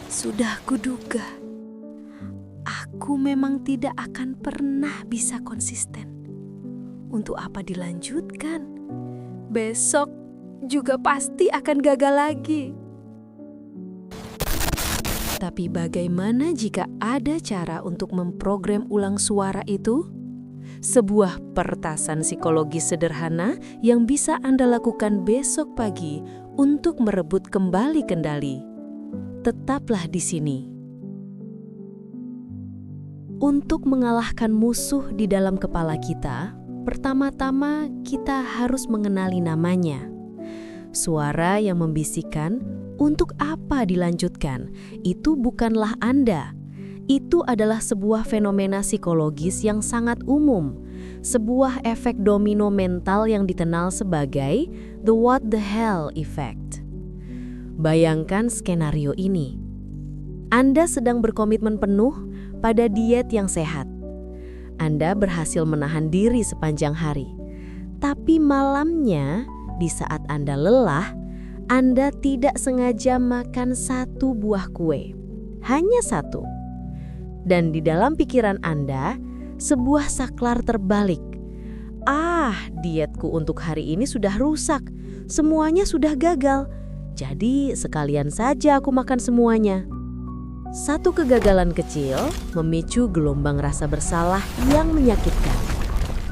Sudah kuduga, aku memang tidak akan pernah bisa konsisten. Untuk apa dilanjutkan? Besok juga pasti akan gagal lagi. Tapi bagaimana jika ada cara untuk memprogram ulang suara itu? Sebuah pertasan psikologis sederhana yang bisa Anda lakukan besok pagi untuk merebut kembali kendali. Tetaplah di sini. Untuk mengalahkan musuh di dalam kepala kita, pertama-tama kita harus mengenali namanya. Suara yang membisikkan, "Untuk apa dilanjutkan?" Itu bukanlah Anda. Itu adalah sebuah fenomena psikologis yang sangat umum, sebuah efek domino mental yang dikenal sebagai the what the hell effect. Bayangkan skenario ini. Anda sedang berkomitmen penuh pada diet yang sehat. Anda berhasil menahan diri sepanjang hari. Tapi malamnya, di saat Anda lelah, Anda tidak sengaja makan satu buah kue. Hanya satu. Dan di dalam pikiran Anda, sebuah saklar terbalik. Dietku untuk hari ini sudah rusak. Semuanya sudah gagal. Jadi sekalian saja aku makan semuanya. Satu kegagalan kecil memicu gelombang rasa bersalah yang menyakitkan.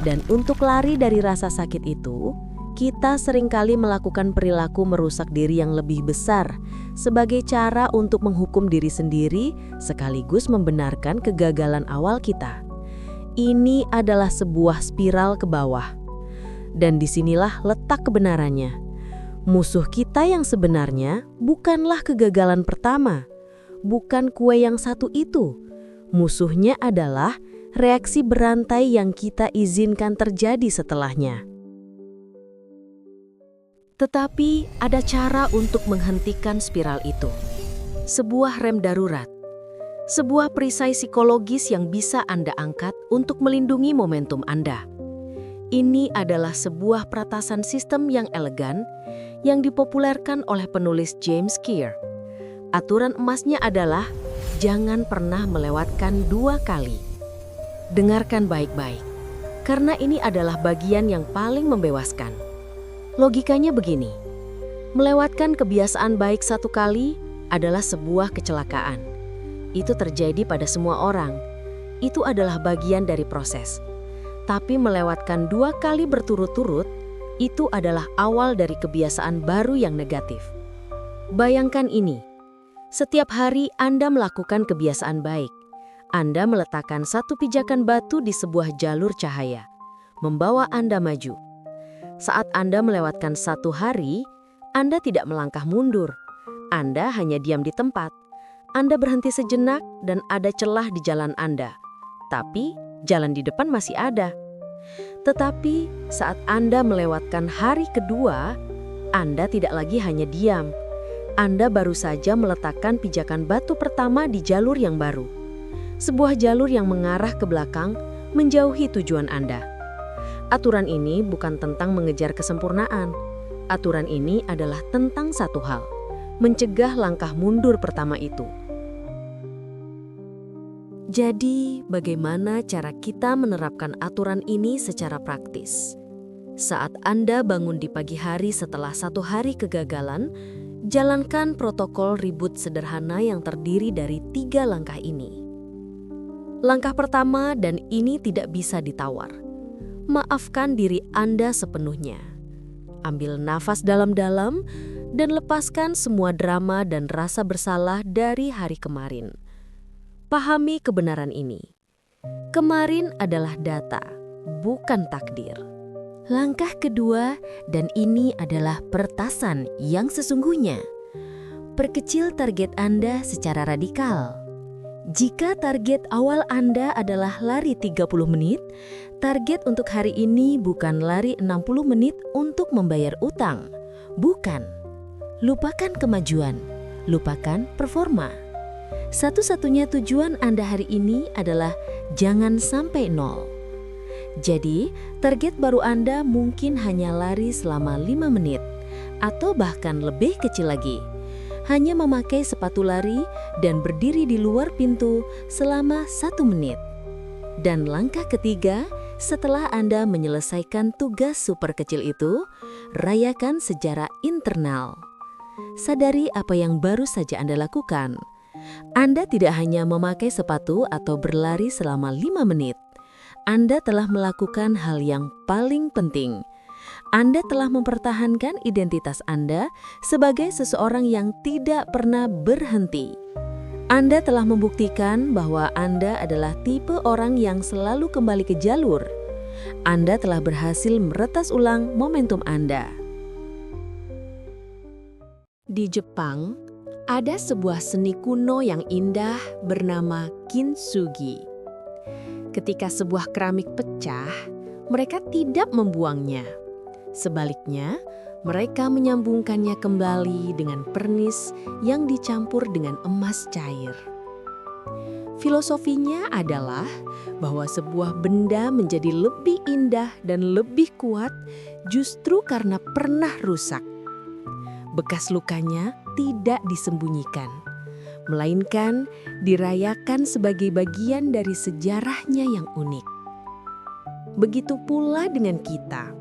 Dan untuk lari dari rasa sakit itu, kita seringkali melakukan perilaku merusak diri yang lebih besar sebagai cara untuk menghukum diri sendiri sekaligus membenarkan kegagalan awal kita. Ini adalah sebuah spiral ke bawah. Dan disinilah letak kebenarannya. Musuh kita yang sebenarnya bukanlah kegagalan pertama, bukan kue yang satu itu. Musuhnya adalah reaksi berantai yang kita izinkan terjadi setelahnya. Tetapi ada cara untuk menghentikan spiral itu. Sebuah rem darurat. Sebuah perisai psikologis yang bisa Anda angkat untuk melindungi momentum Anda. Ini adalah sebuah peratasan sistem yang elegan yang dipopulerkan oleh penulis James Clear. Aturan emasnya adalah jangan pernah melewatkan 2 kali. Dengarkan baik-baik, karena ini adalah bagian yang paling membewaskan. Logikanya begini, melewatkan kebiasaan baik 1 kali adalah sebuah kecelakaan. Itu terjadi pada semua orang. Itu adalah bagian dari proses. Tapi melewatkan 2 kali berturut-turut, itu adalah awal dari kebiasaan baru yang negatif. Bayangkan ini, setiap hari Anda melakukan kebiasaan baik. Anda meletakkan satu pijakan batu di sebuah jalur cahaya, membawa Anda maju. Saat Anda melewatkan 1 hari, Anda tidak melangkah mundur. Anda hanya diam di tempat. Anda berhenti sejenak dan ada celah di jalan Anda. Tapi jalan di depan masih ada. Tetapi saat Anda melewatkan hari kedua, Anda tidak lagi hanya diam. Anda baru saja meletakkan pijakan batu pertama di jalur yang baru. Sebuah jalur yang mengarah ke belakang, menjauhi tujuan Anda. Aturan ini bukan tentang mengejar kesempurnaan. Aturan ini adalah tentang satu hal, mencegah langkah mundur pertama itu. Jadi, bagaimana cara kita menerapkan aturan ini secara praktis? Saat Anda bangun di pagi hari setelah 1 hari kegagalan, jalankan protokol reboot sederhana yang terdiri dari 3 langkah ini. Langkah pertama, dan ini tidak bisa ditawar. Maafkan diri Anda sepenuhnya. Ambil nafas dalam-dalam dan lepaskan semua drama dan rasa bersalah dari hari kemarin. Pahami kebenaran ini. Kemarin adalah data, bukan takdir. Langkah kedua, dan ini adalah pertasan yang sesungguhnya. Perkecil target Anda secara radikal. Jika target awal Anda adalah lari 30 menit, target untuk hari ini bukan lari 60 menit untuk membayar utang. Bukan. Lupakan kemajuan, lupakan performa. Satu-satunya tujuan Anda hari ini adalah jangan sampai 0. Jadi, target baru Anda mungkin hanya lari selama 5 menit, atau bahkan lebih kecil lagi. Hanya memakai sepatu lari dan berdiri di luar pintu selama 1 menit. Dan langkah ketiga, setelah Anda menyelesaikan tugas super kecil itu, rayakan secara internal. Sadari apa yang baru saja Anda lakukan. Anda tidak hanya memakai sepatu atau berlari selama 5 menit. Anda telah melakukan hal yang paling penting. Anda telah mempertahankan identitas Anda sebagai seseorang yang tidak pernah berhenti. Anda telah membuktikan bahwa Anda adalah tipe orang yang selalu kembali ke jalur. Anda telah berhasil meretas ulang momentum Anda. Di Jepang, ada sebuah seni kuno yang indah bernama kintsugi. Ketika sebuah keramik pecah, mereka tidak membuangnya. Sebaliknya, mereka menyambungkannya kembali dengan pernis yang dicampur dengan emas cair. Filosofinya adalah bahwa sebuah benda menjadi lebih indah dan lebih kuat justru karena pernah rusak. Bekas lukanya tidak disembunyikan, melainkan dirayakan sebagai bagian dari sejarahnya yang unik. Begitu pula dengan kita.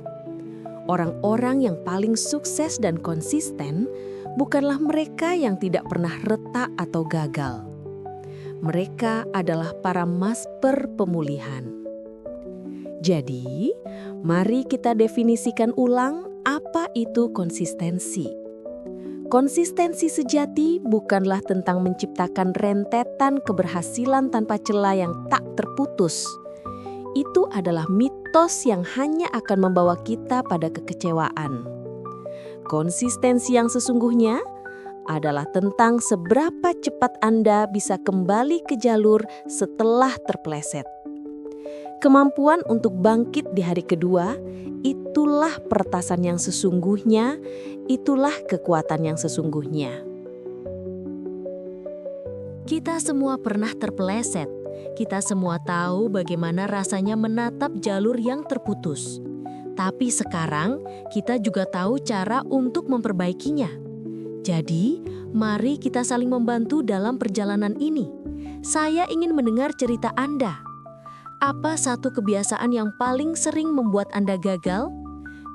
Orang-orang yang paling sukses dan konsisten bukanlah mereka yang tidak pernah retak atau gagal. Mereka adalah para master pemulihan. Jadi, mari kita definisikan ulang apa itu konsistensi. Konsistensi sejati bukanlah tentang menciptakan rentetan keberhasilan tanpa celah yang tak terputus. Itu adalah mitos yang hanya akan membawa kita pada kekecewaan. Konsistensi yang sesungguhnya adalah tentang seberapa cepat Anda bisa kembali ke jalur setelah terpeleset. Kemampuan untuk bangkit di hari kedua, itulah peretasan yang sesungguhnya, itulah kekuatan yang sesungguhnya. Kita semua pernah terpeleset. Kita semua tahu bagaimana rasanya menatap jalur yang terputus. Tapi sekarang kita juga tahu cara untuk memperbaikinya. Jadi, mari kita saling membantu dalam perjalanan ini. Saya ingin mendengar cerita Anda. Apa satu kebiasaan yang paling sering membuat Anda gagal?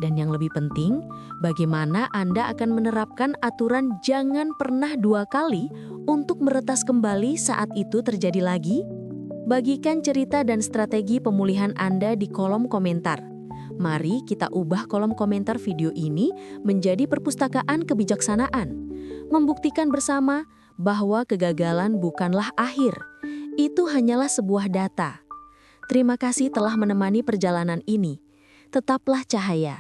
Dan yang lebih penting, bagaimana Anda akan menerapkan aturan jangan pernah 2 kali untuk meretas kembali saat itu terjadi lagi? Bagikan cerita dan strategi pemulihan Anda di kolom komentar. Mari kita ubah kolom komentar video ini menjadi perpustakaan kebijaksanaan. Membuktikan bersama bahwa kegagalan bukanlah akhir. Itu hanyalah sebuah data. Terima kasih telah menemani perjalanan ini. Tetaplah cahaya.